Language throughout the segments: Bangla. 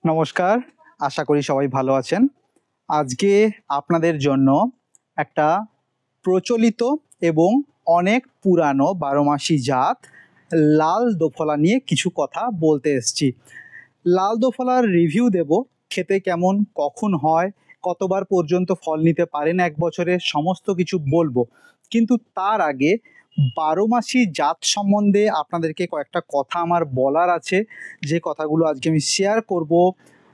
নমস্কার, আশা করি সবাই ভালো আছেন। আজকে আপনাদের জন্য একটা প্রচলিত এবং অনেক পুরানো বারোমাসি জাত লাল দোফলা নিয়ে কিছু কথা বলতে এসেছি। লাল দোফলার রিভিউ দেব, খেতে কেমন, কখন হয়, কতবার পর্যন্ত ফল নিতে পারেন এক বছরে, সমস্ত কিছু বলবো। কিন্তু তার আগে বারোমাসি জাত সম্বন্ধে আপনাদেরকে কয়েকটা কথা আমার বলার আছে, যে কথাগুলো আজকে আমি শেয়ার করব।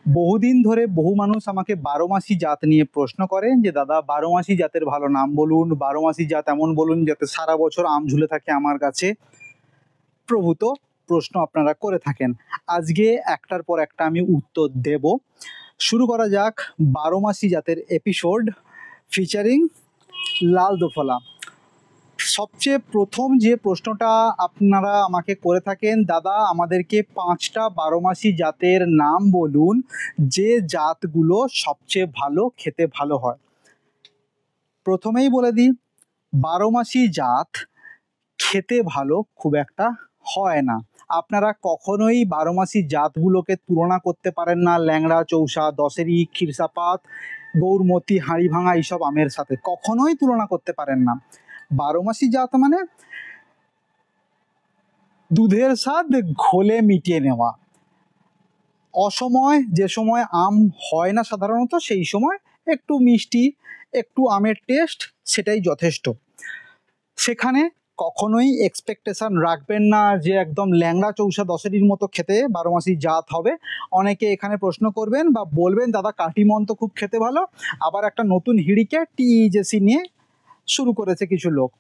বহুদিন ধরে বহু মানুষ আমাকে বারোমাসি জাত নিয়ে প্রশ্ন করেন যে দাদা বারোমাসি জাতের ভালো নাম বলুন, বারোমাসি জাত এমন বলুন যাতে সারা বছর আম ঝুলে থাকে আমার কাছে, প্রভূত প্রশ্ন আপনারা করে থাকেন। আজকে একটার পর একটা আমি উত্তর দেব। শুরু করা যাক বারোমাসি জাতের এপিসোড ফিচারিং লাল দোফলা। সবচেয়ে প্রথম যে প্রশ্নটা আপনারা আমাকে করে থাকেন, দাদা আমাদেরকে 5টা বারোমাসি জাতের নাম বলুন যে জাতগুলো সবচেয়ে ভালো, খেতে ভালো হয়। প্রথমেই বলে দিই, বারোমাসি জাত খেতে ভালো খুব একটা হয় না। আপনারা কখনোই বারোমাসি জাতগুলোকে তুলনা করতে পারেন না ল্যাংড়া, চৌসা, দশেরি, খিরসাপাত, গৌরমতি, হাঁড়িভাঙা এইসব আমের সাথে কখনোই তুলনা করতে পারেন না। বারোমাসি জাত মানে দুধের স্বাদ ঘোলে মিটিয়ে নেওয়া। অসময় যে সময় আম হয় না সাধারণত, সেই সময় একটু মিষ্টি, একটু আমের টেস্ট, সেটাই যথেষ্ট। সেখানে কখনোই এক্সপেকটেশন রাখবেন না যে একদম ল্যাংড়া, চৌসা, দশেরির মতো খেতে বারোমাসি জাত হবে। অনেকে এখানে প্রশ্ন করবেন বা বলবেন দাদা কাটিমন তো খুব খেতে ভালো, আবার একটা নতুন হিড়িকে টিজেসি নিয়ে শুরু করেছে কিছু লোক।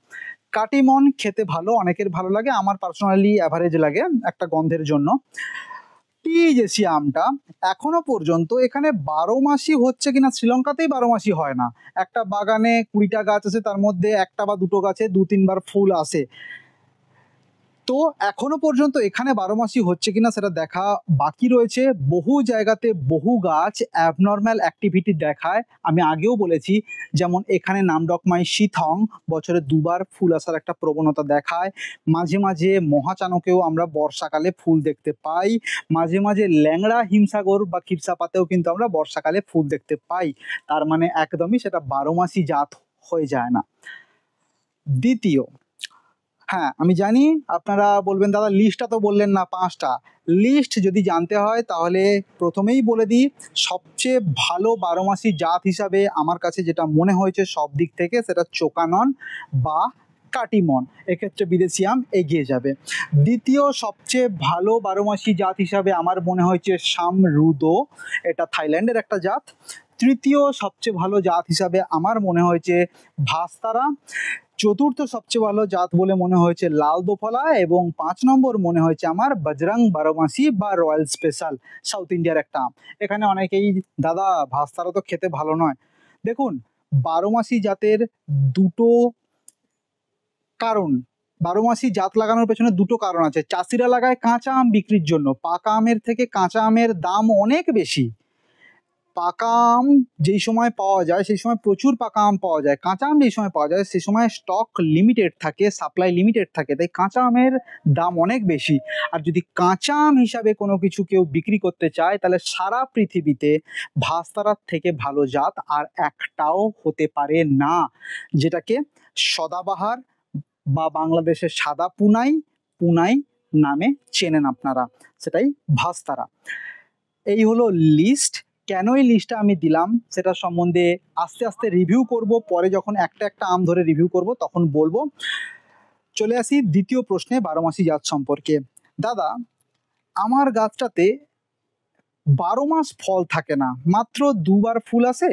কাটিমন খেতে ভালো, অনেকের ভালো লাগে, আমার পার্সোনালি অ্যাভারেজ লাগে একটা গন্ধের জন্য। টিজেসি আমটা এখনো পর্যন্ত এখানে বারোমাসি হচ্ছে কিনা, শ্রীলঙ্কাতেই বারোমাসি হয় না। একটা বাগানে 20টা গাছ আছে, তার মধ্যে একটা বা দুটো গাছে 2-3বার ফুল আসে। তো এখনো পর্যন্ত এখানে বারোমাসি হচ্ছে কিনা সেটা দেখা বাকি রয়েছে। বহু জায়গাতে বহু গাছ অ্যাবনর্ম্যাল অ্যাক্টিভিটি দেখায়, আমি আগেও বলেছি। যেমন এখানে নামডকমাই শীথং বছরে 2বার ফুল আসার একটা প্রবণতা দেখায়। মাঝে মাঝে মহাচানকেও আমরা বর্ষাকালে ফুল দেখতে পাই। মাঝে মাঝে ল্যাংড়া, হিমসাগর বা খিরসাপাতেও কিন্তু আমরা বর্ষাকালে ফুল দেখতে পাই। তার মানে একদমই সেটা বারোমাসি জাত হয়ে যায় না। দ্বিতীয়, হ্যাঁ আমি জানি আপনারা বলবেন দাদা লিস্টটা তো বললেন না 5টা। লিস্ট যদি জানতে হয় তাহলে প্রথমেই বলে দিই, সবচেয়ে ভালো বারোমাসি জাত হিসাবে আমার কাছে যেটা মনে হয়েছে সব দিক থেকে, সেটা চোকানন বা কাটিমন। এক্ষেত্রে বিদেশি আম এগিয়ে যাবে। দ্বিতীয় সবচেয়ে ভালো বারোমাসি জাত হিসাবে আমার মনে হয়েছে সামরুদো, এটা থাইল্যান্ডের একটা জাত। তৃতীয় সবচেয়ে ভালো জাত হিসাবে আমার মনে হয়েছে ভাস্তারা। চতুর্থ সবচেয়ে ভালো জাত বলে মনে হয়েছে লাল দোফলা। এবং 5 নম্বর মনে হয়েছে আমার বজরং বারোমাসি বা রয়্যাল স্পেশাল, সাউথ ইন্ডিয়ার একটা আম। এখানে অনেকেই দাদা ভাস্তারা তো খেতে ভালো নয়। দেখুন, বারোমাসি জাতের দুটো কারণ, বারোমাসি জাত লাগানোর পেছনে দুটো কারণ আছে। চাষিরা লাগায় কাঁচা আম বিক্রির জন্য, পাকা আমের থেকে কাঁচা আমের দাম অনেক বেশি। পাকা আম যেই সময় পাওয়া যায় সেই সময় প্রচুর পাকা আম পাওয়া যায়, কাঁচা আম যেই সময় পাওয়া যায় সেই সময় স্টক লিমিটেড থাকে, সাপ্লাই লিমিটেড থাকে, তাই কাঁচা আমের দাম অনেক বেশি। আর যদি কাঁচা আম হিসাবে কোনো কিছু কেউ বিক্রি করতে চায় তাহলে সারা পৃথিবীতে ভাস্তারার থেকে ভালো জাত আর একটাও হতে পারে না, যেটাকে সদাবাহার বা বাংলাদেশের সাদা পুনাই, পুনাই নামে চেনেন আপনারা, সেটাই ভাস্তারা। এই হলো লিস্ট। কেন এই লিস্টটা আমি দিলাম সেটা সম্বন্ধে আস্তে আস্তে রিভিউ করব, পরে যখন একটা একটা আম ধরে রিভিউ করব তখন বলবো। চলে আসি দ্বিতীয় প্রশ্নে বারোমাসি জাত সম্পর্কে। দাদা আমার গাছটাতে 12 মাস ফল থাকে না, মাত্র 2বার ফুল আসে,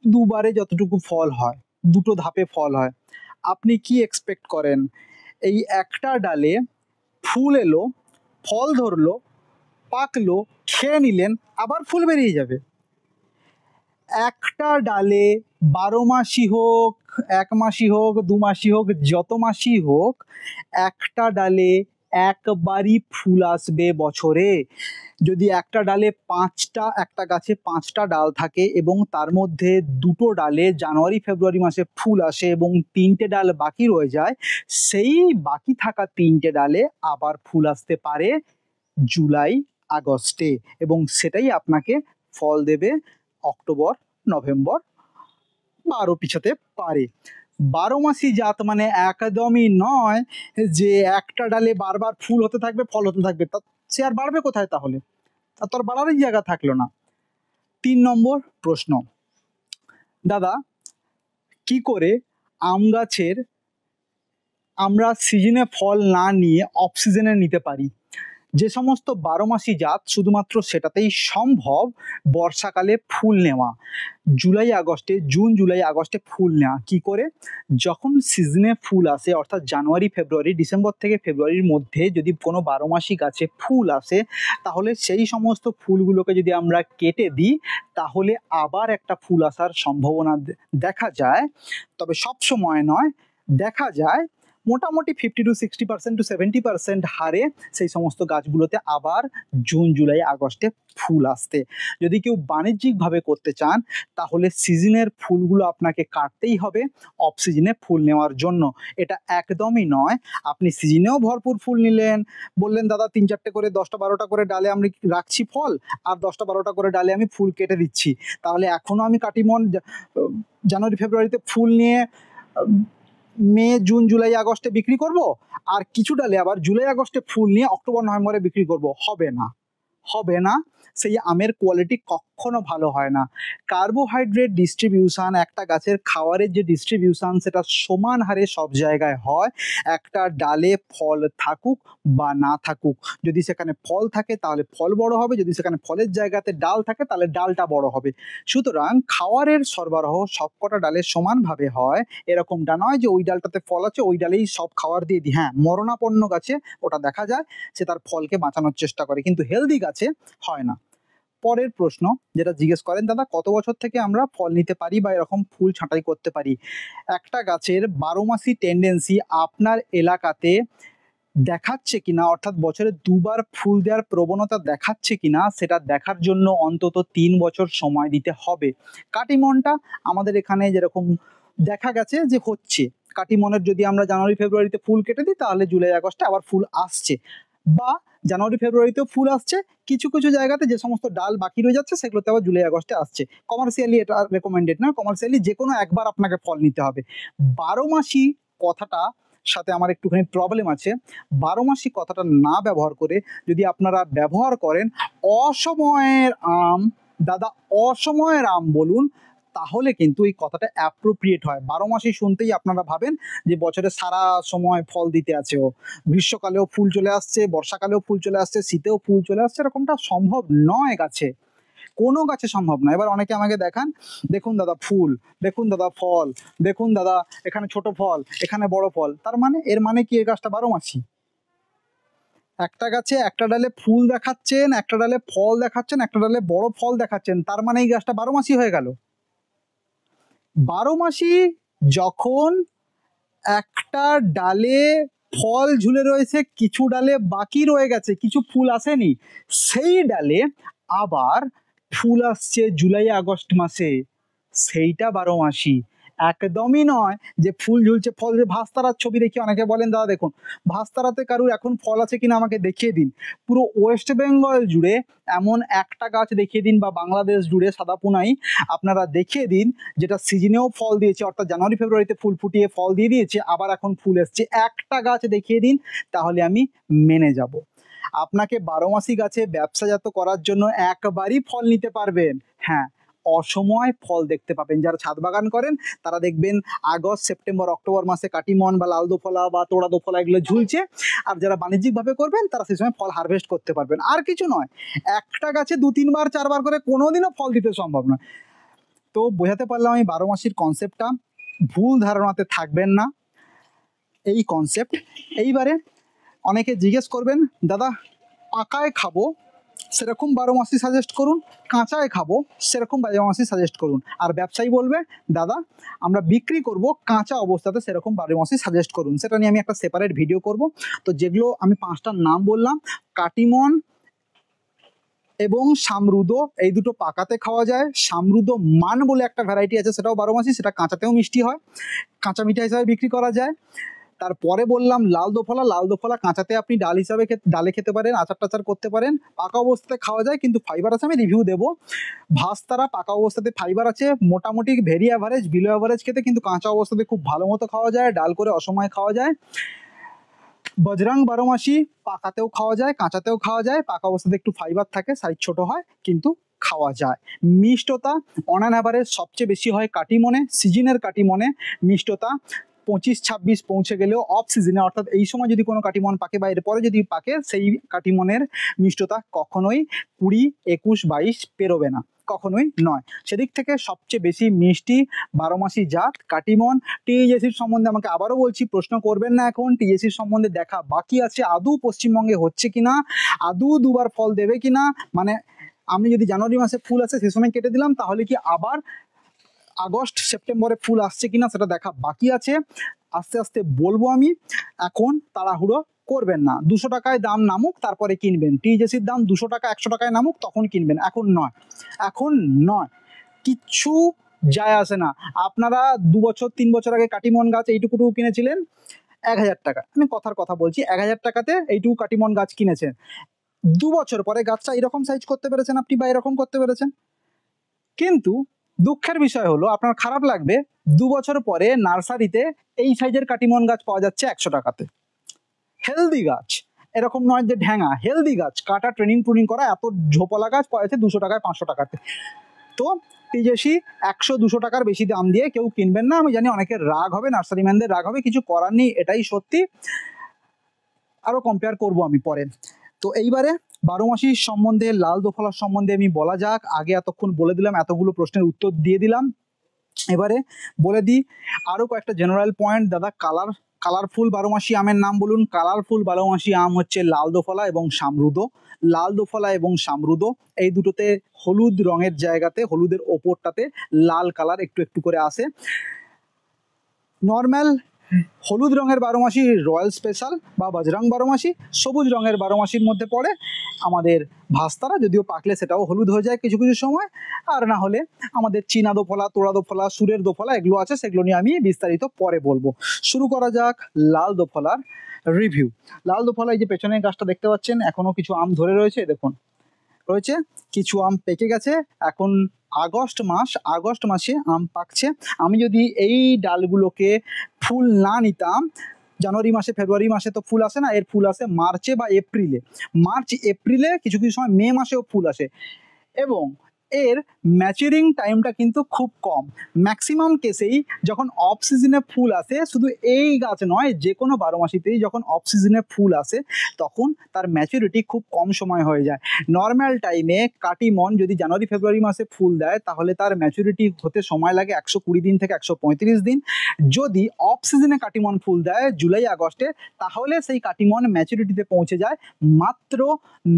2বারে যতটুকু ফল হয়, 2টো ধাপে ফল হয়। আপনি কি এক্সপেক্ট করেন এই একটা ডালে ফুল এলো, ফল ধরলো, পাকলো, খেয়ে নিলেন, আবার ফুল বেরিয়ে যাবে? একটা ডালে 12 মাসই হোক, 1 মাসই হোক, 2 মাসই হোক, যত মাসই হোক, একটা ডালে একবারই ফুল আসবে বছরে। যদি একটা ডালে একটা গাছে 5টা ডাল থাকে এবং তার মধ্যে 2টো ডালে জানুয়ারি ফেব্রুয়ারি মাসে ফুল আসে এবং 3টে ডাল বাকি রয়ে যায়, সেই বাকি থাকা 3টে ডালে আবার ফুল আসতে পারে জুলাই আগস্টে, এবং সেটাই আপনাকে ফল দেবে অক্টোবর নভেম্বর বা আরও পিছাতে পারে। 12 মাসি জাত মানে একদমই নয় যে একটা ডালে বারবার ফুল হতে থাকবে, ফল হতে থাকবে, তা সে আর বাড়বে কোথায়, তাহলে তার তো আর বাড়ারই জায়গা থাকলো না। 3 নম্বর প্রশ্ন, দাদা কি করে আম গাছের আমরা সিজনে ফল না নিয়ে অফ সিজনে নিতে পারি? যে সমস্ত 12 মাসি জাত শুধুমাত্র সেটাতেই সম্ভব বর্ষাকালে ফুল নেওয়া, জুন জুলাই আগস্টে ফুল নেওয়া। কি করে? যখন সিজনে ফুল আসে, অর্থাৎ জানুয়ারি ফেব্রুয়ারি, ডিসেম্বর থেকে ফেব্রুয়ারির মধ্যে যদি কোনো 12 মাসি গাছে ফুল আসে, তাহলে সেই সমস্ত ফুলগুলোকে যদি আমরা কেটে দিই, তাহলে আবার একটা ফুল আসার সম্ভাবনা দেখা যায়। তবে সব সময় নয়, দেখা যায় মোটামুটি 50 to 60% to 70% হারে সেই সমস্ত গাছগুলোতে আবার জুন জুলাই আগস্টে ফুল আসতে। যদি কেউ বাণিজ্যিকভাবে করতে চান, তাহলে সিজনের ফুলগুলো আপনাকে কাটতেই হবে অফ সিজনে ফুল নেওয়ার জন্য। এটা একদমই নয় আপনি সিজনেও ভরপুর ফুল নিলেন, বললেন দাদা 3-4টে করে 10টা-12টা করে ডালে আমি রাখছি ফল, আর 10টা-12টা করে ডালে আমি ফুল কেটে দিচ্ছি, তাহলে এখনও আমি কাটিমন জানুয়ারি ফেব্রুয়ারিতে ফুল নিয়ে মে জুন জুলাই আগস্টে বিক্রি করব, আর কিছু ডালে আবার জুলাই আগস্টে ফুল নিয়ে অক্টোবর নভেম্বরে বিক্রি করব। হবে না, হবে না। সেই আমের কোয়ালিটি কখনো ভালো হয় না। কার্বোহাইড্রেট ডিস্ট্রিবিউশন, একটা গাছের খাবারের যে ডিস্ট্রিবিউশন, সেটা সমান হারে সব জায়গায় হয়। একটা ডালে ফল থাকুক বা না থাকুক, যদি সেখানে ফল থাকে তাহলে ফল বড় হবে, যদি সেখানে ফলের জায়গাতে ডাল থাকে তাহলে ডালটা বড় হবে। সুতরাং খাওয়ারের সরবরাহ সবকটা ডালে সমানভাবে হয়, এরকমটা নয় যে ওই ডালটাতে ফল আছে ওই ডালেই সব খাবার দিয়ে দিই। হ্যাঁ, মরণাপন্ন গাছে ওটা দেখা যায়, সে তার ফলকে বাঁচানোর চেষ্টা করে, কিন্তু হেলদি গাছে হয় না। পরের প্রশ্ন যেটা জিজ্ঞেস করেন, দাদা কত বছর থেকে আমরা ফল নিতে পারি বা এরকম ফুল ছাঁটাই করতে পারি? একটা গাছের 12 মাসি টেন্ডেন্সি আপনার এলাকাতে দেখাচ্ছে কিনা, অর্থাৎ বছরে দুবার ফুল দেওয়ার প্রবণতা দেখাচ্ছে কিনা, সেটা দেখার জন্য অন্তত 3 বছর সময় দিতে হবে। কাটিমনটা আমাদের এখানে যেরকম দেখা গেছে যে হচ্ছে, কাটিমনের যদি আমরা জানুয়ারি ফেব্রুয়ারিতে ফুল কেটে দিই, তাহলে জুলাই আগস্টে আবার ফুল আসছে, বা জানুয়ারি ফেব্রুয়ারিতেও ফুল আসছে, কিছু কিছু জায়গাতে যে সমস্ত ডাল বাকি রয়ে যাচ্ছে সেগুলোতে আবার জুলাই আগস্টে আসছে। কমার্শিয়ালি এটা রেকমেন্ডেড না, কমার্শিয়ালি যে কোনো একবার আপনাকে ফল নিতে হবে। 12 মাসি কথাটা সাথে আমার একটুখানি প্রবলেম আছে। 12 মাসি কথাটা না ব্যবহার করে যদি আপনারা ব্যবহার করেন অসময়ের আম, দাদা অসময়ের আম বলুন, তাহলে কিন্তু এই কথাটা অ্যাপ্রোপ্রিয়েট হয়। 12 মাসি শুনতেই আপনারা ভাবেন যে বছরে সারা সময় ফল দিতে আছে ও, গ্রীষ্মকালেও ফুল চলে আসছে, বর্ষাকালেও ফুল চলে আসছে, শীতেও ফুল চলে আসছে, এরকমটা সম্ভব নয় গাছে, কোনো গাছে সম্ভব নয়। এবার অনেকে আমাকে দেখান, দেখুন দাদা ফুল, দেখুন দাদা ফল, দেখুন দাদা এখানে ছোট ফল, এখানে বড় ফল, তার মানে এর মানে কি এই গাছটা 12 মাসি? একটা গাছে একটা ডালে ফুল দেখাচ্ছেন, একটা ডালে ফল দেখাচ্ছেন, একটা ডালে বড় ফল দেখাচ্ছেন, তার মানে এই গাছটা 12 মাসি হয়ে গেল? 12 মাসি যখন একটা ডালে ফল ঝুলে রয়েছে, কিছু ডালে বাকি রয়ে গেছে, কিছু ফুল আসেনি, সেই ডালে আবার ফুল আসছে জুলাই আগস্ট মাসে, সেইটা 12 মাসি। একদমই নয় যে ফুল ঝুলছে ফল, যে ভাস্তারার ছবি দেখি অনেকে বলেন দাদা দেখুন ভাস্তারাতে কারুর এখন ফল আছে কিনা আমাকে দেখিয়ে দিন, পুরো ওয়েস্ট বেঙ্গল জুড়ে এমন একটা গাছ দেখিয়ে দিন, বা বাংলাদেশ জুড়ে সাদাপুনাই আপনারা দেখিয়ে দিন যেটা সিজনেও ফল দিয়েছে, অর্থাৎ জানুয়ারি ফেব্রুয়ারিতে ফুল ফুটিয়ে ফল দিয়ে দিয়েছে, আবার এখন ফুল এসছে, একটা গাছ দেখিয়ে দিন, তাহলে আমি মেনে যাব। আপনাকে 12 মাসি গাছে ব্যবসাজাত করার জন্য একবারই ফল নিতে পারবেন। হ্যাঁ, অসময় ফল দেখতে পাবেন। যারা ছাদ বাগান করেন তারা দেখবেন আগস্ট সেপ্টেম্বর অক্টোবর মাসে কাটিমন বা লাল দোফলা বা তোড়া দোফলা এগুলো ঝুলছে, আর যারা বাণিজ্যিকভাবে করবেন তারা সেই সময় ফল হারভেস্ট করতে পারবেন। আর কিছু নয়, একটা গাছে 2-3বার 4বার করে কোনোদিনও ফল দিতে সম্ভব নয়। তো বোঝাতে পারলাম আমি 12 মাসির কনসেপ্টটা, ভুল ধারণাতে থাকবেন না এই কনসেপ্ট। এইবারে অনেকে জিজ্ঞেস করবেন, দাদা পাকায় খাবো সেরকম 12 মাসি সাজেস্ট করুন, কাঁচায় খাবো সেরকম 12 মাসি সাজেস্ট করুন, আর ব্যবসায়ী বলবে দাদা আমরা বিক্রি করব কাঁচা অবস্থাতে সেরকম 12 মাসি সাজেস্ট করুন। সেটা নিয়ে আমি একটা সেপারেট ভিডিও করব। তো যেগুলো আমি 5টার নাম বললাম, কাটিমন এবং সামরুদ, এই দুটো পাকাতে খাওয়া যায়। সামরুদ মান বলে একটা ভ্যারাইটি আছে, সেটাও 12 মাসি, সেটা কাঁচাতেও মিষ্টি হয়, কাঁচা মিঠা হিসাবে বিক্রি করা যায়। তারপরে বললাম লাল দোফলা। লাল দোফলা কাঁচাতে আপনি ডাল হিসাবে ডালে খেতে পারেন, আচার টাচার করতে পারেন, পাকা অবস্থাতে খাওয়া যায় কিন্তু ফাইবার আছে, আমি রিভিউ দেবো। ভাস্তারা পাকা অবস্থাতে ফাইবার আছে, মোটামুটি ভেরি অ্যাভারেজ, বিলো অ্যাভারেজ খেতে, কিন্তু কাঁচা অবস্থাতে খুব ভালো মতো খাওয়া যায়, ডাল করে অসময়ে খাওয়া যায়। বজরাং বারোমাসি পাকাতেও খাওয়া যায়, কাঁচাতেও খাওয়া যায়, পাকা অবস্থাতে একটু ফাইবার থাকে, সাইজ ছোট হয় কিন্তু খাওয়া যায়। মিষ্টতা অন অ্যান অ্যাভারেজ সবচেয়ে বেশি হয় কাটিমনে, সিজনের কাটিমনে মিষ্টতা 25-26 পৌঁছে গেলেও অফ সিজনে, অর্থাৎ এই সময় যদি কোনো কাটিমন পাকে বা এরপরে যদি পাকে, সেই কাটিমনের মিষ্টতা কখনোই 20-21-22 পেরোবে না, কখনোই নয়। সেদিক থেকে সবচেয়ে বেশি মিষ্টি 12 মাসি জাত কাটিমন। টিএসির সম্বন্ধে আমাকে আবারও বলছি, প্রশ্ন করবেন না এখন, টিএসির সম্বন্ধে দেখা বাকি আছে, আদৌ পশ্চিমবঙ্গে হচ্ছে কিনা, আদৌ দুবার ফল দেবে কিনা, মানে আমি যদি জানুয়ারি মাসে ফুল আসে সে সময় কেটে দিলাম, তাহলে কি আবার আগস্ট সেপ্টেম্বরে ফুল আসছে কিনা সেটা দেখা বাকি আছে, আস্তে আস্তে বলবো আমি। এখন তাড়াহুড়ো করবেন না, 200 টাকায় দাম নামুক তারপরে কিনবেন, টিজেসির দাম 200 টাকা 100 টাকায় নামুক তখন কিনবেন, এখন নয়, এখন নয়, কিচ্ছু যায় আসে না। আপনারা 2 বছর 3 বছর আগে কাটিমন গাছ এইটুকুটুকু কিনেছিলেন 1000 টাকা, আমি কথার কথা বলছি, 1000 টাকাতে এইটুকু কাটিমন গাছ কিনেছেন, 2 বছর পরে গাছটা এরকম সাইজ করতে পেরেছেন আপনি বা এরকম করতে পেরেছেন। কিন্তু দুঃখের বিষয় হলো, আপনার খারাপ লাগবে, 2 বছর পরে নার্সারিতে এই সাইজের কাটিমন গাছ পাওয়া যাচ্ছে 100 টাকাতে। হেলদি গাছ, এরকম নয় যে ঢ্যাঙা, হেলদি গাছ, কাটা ট্রেনিং প্রুনিং করা এত ঝোপলা গাছ পাওয়া যাচ্ছে 200 টাকায় 500 টাকাতে। তো টিজেসি 100-200 টাকার বেশি দাম দিয়ে কেউ কিনবেন না, আমি জানি অনেকের রাগ হবে, নার্সারি ম্যানদের রাগ হবে, কিছু করার নেই, এটাই সত্যি, আরো কম্পেয়ার করব আমি পরে। তো এইবারে 12 মাসির সম্বন্ধে, লাল দোফলার সম্বন্ধে আমি বলা যাক। আগে এতক্ষণ বলে দিলাম, এতগুলো প্রশ্নের উত্তর দিয়ে দিলাম, এবারে বলে দিই আরো কয়েকটা জেনারেল পয়েন্ট। দাদা কালারফুল 12 মাসি আমের নাম বলুন। কালারফুল 12 মাসি আম হচ্ছে লাল দোফলা এবং সামরুদো। লাল দোফলা এবং সামরুদো এই দুটোতে হলুদ রঙের জায়গাতে, হলুদের ওপরটাতে লাল কালার একটু একটু করে আসে। নর্মাল হলুদ রঙের 12 মাসি রয়্যাল স্পেশাল বা বজরং 12 মাসি, সবুজ রঙের 12 মাসির মধ্যে পড়ে আমাদের ভাস্তারা, যদিও পাকলে সেটাও হলুদ হয়ে যায় কিছু কিছু সময়, আর না হলে আমাদের চীনা দোফলা, তোড়া দোফলা, সুরের দোফলা এগুলো আছে, সেগুলো নিয়ে আমি বিস্তারিত পরে বলবো। শুরু করা যাক লাল দোফলার রিভিউ। লাল দোফলা, এই যে পেছনের গাছটা দেখতে পাচ্ছেন, এখনো কিছু আম ধরে রয়েছে, দেখুন রয়েছে, কিছু আম পেকে গেছে, এখন আগস্ট মাসে আম পাকছে। আমি যদি এই ডালগুলোকে ফুল না নিতাম, জানুয়ারি মাসে ফেব্রুয়ারি মাসে তো ফুল আসে না, এর ফুল আসে মার্চে বা এপ্রিলে, মার্চ এপ্রিলে, কিছু কিছু সময় মে মাসেও ফুল আসে, এবং এর ম্যাচুরিং টাইমটা কিন্তু খুব কম। ম্যাক্সিমাম কেসেই যখন অফ সিজনে ফুল আসে, শুধু এই গাছ নয়, যে কোনো 12 মাসিতেই যখন অফ সিজনে ফুল আসে তখন তার ম্যাচুরিটি খুব কম সময় হয়ে যায়। নর্মাল টাইমে কাটিমন যদি জানুয়ারি ফেব্রুয়ারি মাসে ফুল দেয় তাহলে তার ম্যাচুরিটি হতে সময় লাগে 120 দিন থেকে 135 দিন। যদি অফ সিজনে কাটিমন ফুল দেয় জুলাই আগস্টে, তাহলে সেই কাটিমন ম্যাচুরিটিতে পৌঁছে যায় মাত্র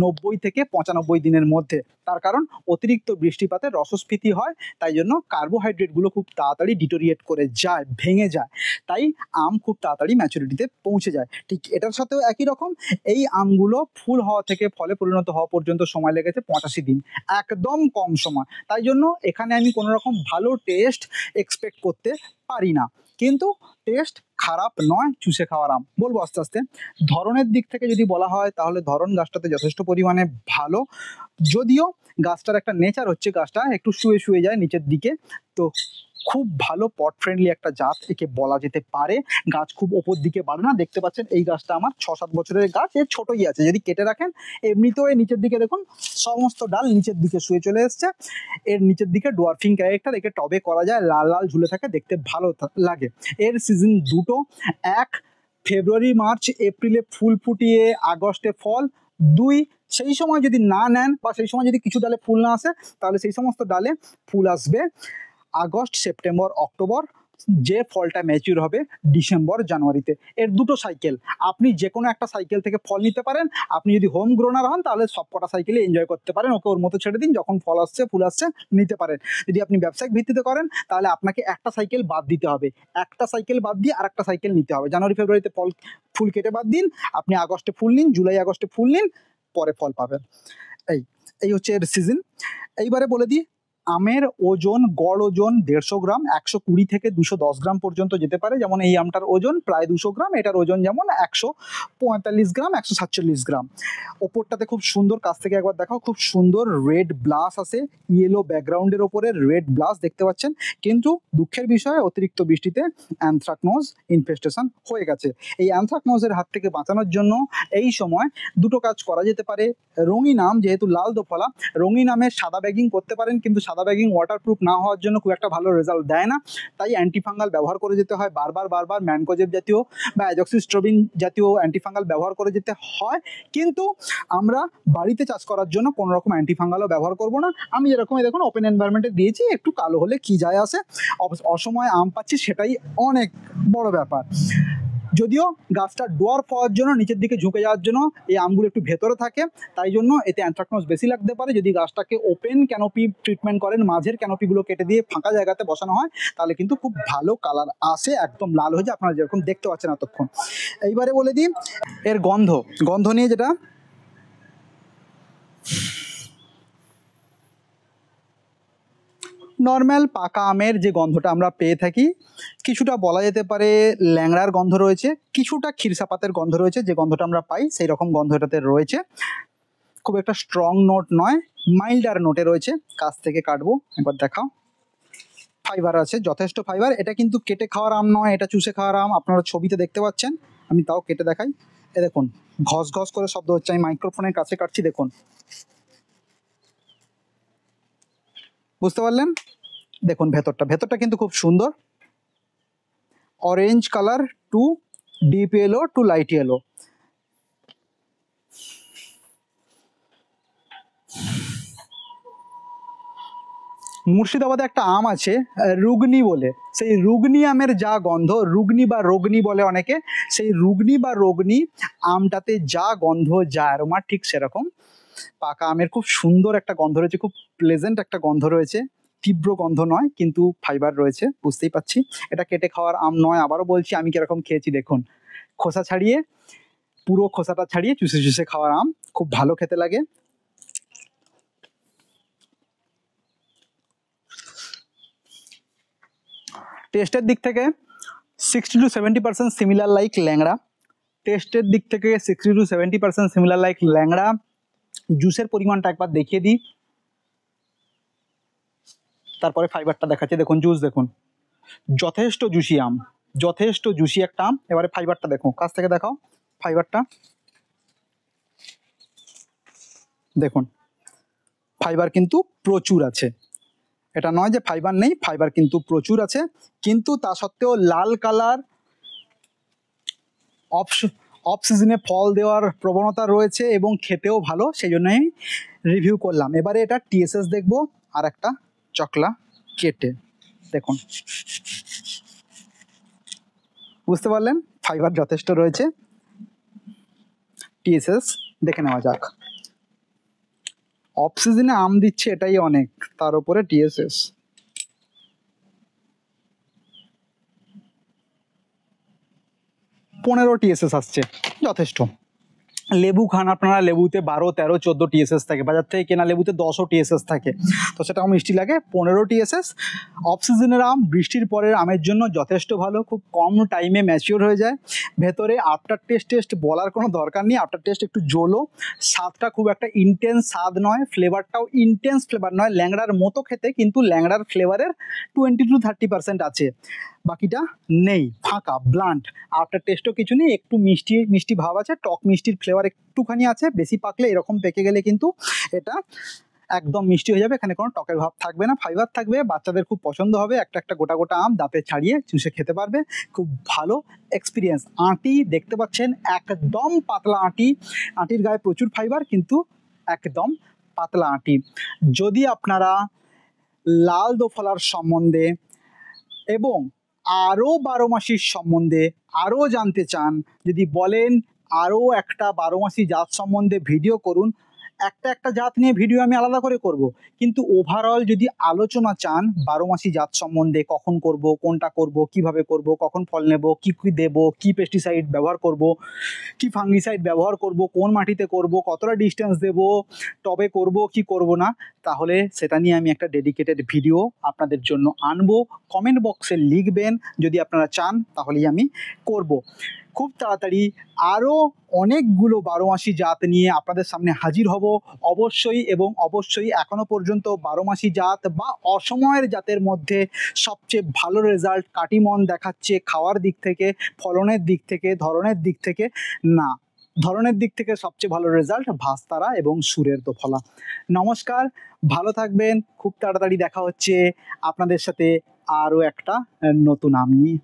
90 থেকে 95 দিনের মধ্যে। তার কারণ অতিরিক্ত বৃষ্টিপাতে রসস্ফীতি হয়, তাই জন্য কার্বোহাইড্রেটগুলো খুব তাড়াতাড়ি ডিটোরিয়েট করে যায়, ভেঙে যায়, তাই আম খুব তাড়াতাড়ি ম্যাচুরিটিতে পৌঁছে যায়। ঠিক এটার সাথেও একই রকম, এই আমগুলো ফুল হওয়া থেকে ফলে পরিণত হওয়া পর্যন্ত সময় লেগেছে 85 দিন, একদম কম সময়। তাই জন্য এখানে আমি কোনো রকম ভালো টেস্ট এক্সপেক্ট করতে পারি না, কিন্তু টেস্ট খারাপ নয়, চুষে খাওয়ার আম। বলবো আস্তে আস্তে। ধরনের দিক থেকে যদি বলা হয় তাহলে ধরন গাছটাতে যথেষ্ট পরিমাণে ভালো, যদিও গাছটার একটা নেচার হচ্ছে গাছটা একটু শুয়ে শুয়ে যায় নিচের দিকে, তো খুব ভালো পট ফ্রেন্ডলি একটা জাত একে বলা যেতে পারে। গাছ খুব ওপর দিকে বাড়ে না, দেখতে পাচ্ছেন এই গাছটা আমার 6-7 বছরের গাছ, এর ছোটই আছে, যদি কেটে রাখেন এমনিতেও এর নিচের দিকে দেখুন সমস্ত ডাল নিচের দিকে শুয়ে চলে এসছে। এর নিচের দিকে ডোয়ার্ফিং ক্যারেক্টার, একে টবে করা যায়, লাল লাল ঝুলে থাকে, দেখতে ভালো লাগে। এর সিজন দুটো, এক ফেব্রুয়ারি মার্চ এপ্রিলে ফুল ফুটিয়ে আগস্টে ফল, দুই সেই সময় যদি না নেন বা সেই সময় যদি কিছু ডালে ফুল না আসে তাহলে সেই সমস্ত ডালে ফুল আসবে আগস্ট সেপ্টেম্বর অক্টোবর, যে ফলটা ম্যাচিউর হবে ডিসেম্বর জানুয়ারিতে। এর দুটো সাইকেল, আপনি যে কোনো একটা সাইকেল থেকে ফল নিতে পারেন। আপনি যদি হোম গ্রোনার হন তাহলে সব কটা সাইকেলে এনজয় করতে পারেন, ওকে ওর মতো ছেড়ে দিন, যখন ফল আসছে ফুল আসছে নিতে পারেন। যদি আপনি ব্যবসায়িক ভিত্তিতে করেন তাহলে আপনাকে একটা সাইকেল বাদ দিতে হবে, একটা সাইকেল বাদ দিয়ে আর একটা সাইকেল নিতে হবে। জানুয়ারি ফেব্রুয়ারিতে ফুল কেটে বাদ দিন, আপনি আগস্টে ফুল নিন, জুলাই আগস্টে ফুল নিন, পরে ফল পাবেন। এই হচ্ছে এর সিজন। এইবারে বলে দিই আমের ওজন, গড় ওজন 150 গ্রাম, 120 থেকে 210 গ্রাম পর্যন্ত যেতে পারে। যেমন এই আমটার ওজন প্রায় 200 গ্রাম, এটার ওজন যেমন 145 গ্রাম, 147 গ্রাম। ওপরটাতে খুব সুন্দর, কাছ থেকে একবার দেখাও, খুব সুন্দর রেড ব্লাস আছে, ইয়েলো ব্যাকগ্রাউন্ডের ওপরে রেড ব্লাস দেখতে পাচ্ছেন। কিন্তু দুঃখের বিষয়, অতিরিক্ত বৃষ্টিতে অ্যানথ্রাকনোজ ইনফেস্টেশন হয়ে গেছে। এই অ্যানথ্রাকনোজের হাত থেকে বাঁচানোর জন্য এই সময় দুটো কাজ করা যেতে পারে। রঙিন আম, যেহেতু লাল দোফলা, রঙিন আমের সাদা ব্যাগিং করতে পারেন, কিন্তু সাদা ব্যাগিং ওয়াটারপ্রুফ না হওয়ার জন্য খুব একটা ভালো রেজাল্ট দেয় না। তাই অ্যান্টিফাঙ্গাল ব্যবহার করে যেতে হয়, বারবার ম্যানকোজেব জাতীয় বা অ্যাজক্সিস্ট্রোবিন জাতীয় অ্যান্টিফাঙ্গাল ব্যবহার করে যেতে হয়। কিন্তু আমরা বাড়িতে চাষ করার জন্য কোনো রকম অ্যান্টিফাঙ্গালও ব্যবহার করব না। আমি যেরকম দেখুন ওপেন এনভায়রনমেন্টে দিয়েছি, একটু কালো হলে কি যায় আসে, অসময়ে আম পাচ্ছি সেটাই অনেক বড় ব্যাপার। যদিও গাছটা ডোয়ার্ফ হওয়ার জন্য, নিচের দিকে ঝুঁকে যাওয়ার জন্য এই আমগুলো একটু ভেতরে থাকে, তাই জন্য এতে অ্যানথ্রাকনোজ বেশি লাগতে পারে। যদি গাছটাকে ওপেন ক্যানোপি ট্রিটমেন্ট করেন, মাঝের ক্যানোপিগুলো কেটে দিয়ে ফাঁকা জায়গাতে বসানো হয়, তাহলে কিন্তু খুব ভালো কালার আসে, একদম লাল হয়ে যায়, আপনারা যেরকম দেখতে পাচ্ছেন এতক্ষণ। এইবারে বলে দিই এর গন্ধ নিয়ে, যেটা নর্মাল পাকা আমের যে গন্ধটা আমরা পেয়ে থাকি, কিছুটা বলা যেতে পারে ল্যাংড়ার গন্ধ রয়েছে, কিছুটা ক্ষীরসাপাতের গন্ধ রয়েছে, যে গন্ধটা আমরা পাই সেই রকম গন্ধ এটাতে রয়েছে। খুব একটা স্ট্রং নোট নয়, মাইল্ডার নোটে রয়েছে। কাছ থেকে কাটবো, একবার দেখাও। ফাইবার আছে, যথেষ্ট ফাইবার। এটা কিন্তু কেটে খাওয়ার আম নয়, এটা চুষে খাওয়ার আম। আপনারা ছবিতে দেখতে পাচ্ছেন, আমি তাও কেটে দেখাই। এ দেখুন, ঘস ঘস করে শব্দ হচ্ছে, আমি মাইক্রোফোনের কাছে কাটছি, দেখুন, বুঝতে পারলেন? দেখুন ভেতরটা কিন্তু খুব সুন্দর, orange colour to deep yellow to light yellow. মুর্শিদাবাদে একটা আম আছে রুগনি বলে, সেই রুগনি আমের যা গন্ধ, রুগনি বা রোগনি বলে অনেকে, সেই রুগনি বা রোগনি আমটাতে যা গন্ধ, যা অ্যারোমা, ঠিক সেরকম পাকা আমের খুব সুন্দর একটা গন্ধ রয়েছে, খুব প্লেজেন্ট একটা গন্ধ রয়েছে। তীব্র গন্ধ নয়, কিন্তু ফাইবার রয়েছে, বুঝতেই পাচ্ছি। এটা কেটে খাওয়ার আম নয়, আবারও বলছি। আমি কিরকম খেয়েছি দেখুন, খোসা ছাড়িয়ে, পুরো খোসাটা ছাড়িয়ে চুষে চুষে খাওয়ার আম, খুব ভালো খেতে লাগে। টেস্টের দিক থেকে 60 to 70% সিমিলার লাইক ল্যাংড়া। টেস্টের দিক থেকে 60 to 70% সিমিলার লাইক ল্যাংড়া। জুসের পরিমাণটা একবার দেখিয়ে দিই, তারপরে ফাইবারটা দেখাচ্ছি। দেখুন জুস, দেখুন যথেষ্ট জুসি আম, যথেষ্ট জুসি একটা আম। এবারে ফাইবারটা দেখো, কাছ থেকে দেখাও ফাইবারটা, দেখুন ফাইবার কিন্তু প্রচুর আছে। এটা নয় যে ফাইবার নেই, ফাইবার কিন্তু প্রচুর আছে। কিন্তু তা সত্ত্বেও লাল কালার, অফ সিজনে ফল দেওয়ার প্রবণতা রয়েছে এবং খেতেও ভালো, সেই জন্যই রিভিউ করলাম। এবারে এটা টিএসএস দেখবো, আর একটা চকলা কেটে দেখুন, বুঝতে পারলেন ফাইবার যথেষ্ট রয়েছে। টিএসএস দেখে নেওয়া যাক। অফ সিজনে আম দিচ্ছে এটাই অনেক, তার উপরে টিএসএস। পনেরো টিএসএস আসছে, যথেষ্ট। লেবু খান আপনারা, লেবুতে 12, 13, 14 টিএসএস থাকে, বাজার থেকে কেনা লেবুতে 10ও টিএসএস থাকে, তো সেটাও মিষ্টি লাগে। 15 টিএসএস। অফ সিজনের আম, বৃষ্টির পরের আমের জন্য যথেষ্ট ভালো, খুব কম টাইমে ম্যাচিওর হয়ে যায়। ভেতরে আফটার টেস্ট বলার কোনো দরকার নেই, আফটার টেস্ট একটু জোলো। স্বাদটা খুব একটা ইন্টেন্স স্বাদ নয়, ফ্লেভারটাও ইন্টেন্স ফ্লেভার নয়, ল্যাংড়ার মতো খেতে, কিন্তু ল্যাংড়ার ফ্লেভারের 20 to 30% আছে, বাকিটা নেই, ফাঁকা ব্লান্ট। আফটার টেস্টও কিছু নেই, একটু মিষ্টি মিষ্টি ভাব আছে, টক মিষ্টির ফ্লেভার একটুখানি আছে। বেশি পাকলে, এরকম পেকে গেলে কিন্তু এটা একদম মিষ্টি হয়ে যাবে, এখানে কোনো টকের ভাব থাকবে না, ফাইবার থাকবে। বাচ্চাদের খুব পছন্দ হবে, একটা একটা গোটা গোটা আম দাঁতে ছাড়িয়ে চুষে খেতে পারবে, খুব ভালো এক্সপিরিয়েন্স। আঁটি দেখতে পাচ্ছেন, একদম পাতলা আঁটি, আঁটির গায়ে প্রচুর ফাইবার, কিন্তু একদম পাতলা আঁটি। যদি আপনারা লাল দোফলার সম্বন্ধে এবং আরও 12 মাসির সম্বন্ধে আরও জানতে চান, যদি বলেন আরও একটা 12 মাসি জাত সম্বন্ধে ভিডিও করুন, একটা একটা জাত নিয়ে ভিডিও আমি আলাদা করে করব, কিন্তু ওভারঅল যদি আলোচনা চান 12 মাসি জাত সম্বন্ধে, কখন করব, কোনটা করব, কিভাবে করব, কখন ফল নেব, কি কি দেব, কি পেস্টিসাইড ব্যবহার করব, কি ফাঙ্গিসাইড ব্যবহার করব, কোন মাটিতে করব, কতটা ডিস্টেন্স দেব, টবে করব কি করব না, তাহলে সেটা নিয়ে আমি একটা ডেডিকেটেড ভিডিও আপনাদের জন্য আনবো। কমেন্ট বক্সে লিখবেন যদি আপনারা চান, তাহলেই আমি করব। খুব তাড়াতাড়ি আরও অনেকগুলো 12 মাসি জাত নিয়ে আপনাদের সামনে হাজির হব অবশ্যই, এবং অবশ্যই এখনো পর্যন্ত 12 মাসি জাত বা অসময়ের জাতের মধ্যে সবচেয়ে ভালো রেজাল্ট কাটিমন দেখাচ্ছে খাওয়ার দিক থেকে, ফলনের দিক থেকে, ধরনের দিক থেকে না, ধরনের দিক থেকে সবচেয়ে ভালো রেজাল্ট ভাস্তারা এবং সুরের দোফলা। নমস্কার, ভালো থাকবেন। খুব তাড়াতাড়ি দেখা হচ্ছে আপনাদের সাথে আরও একটা নতুন আম নিয়ে।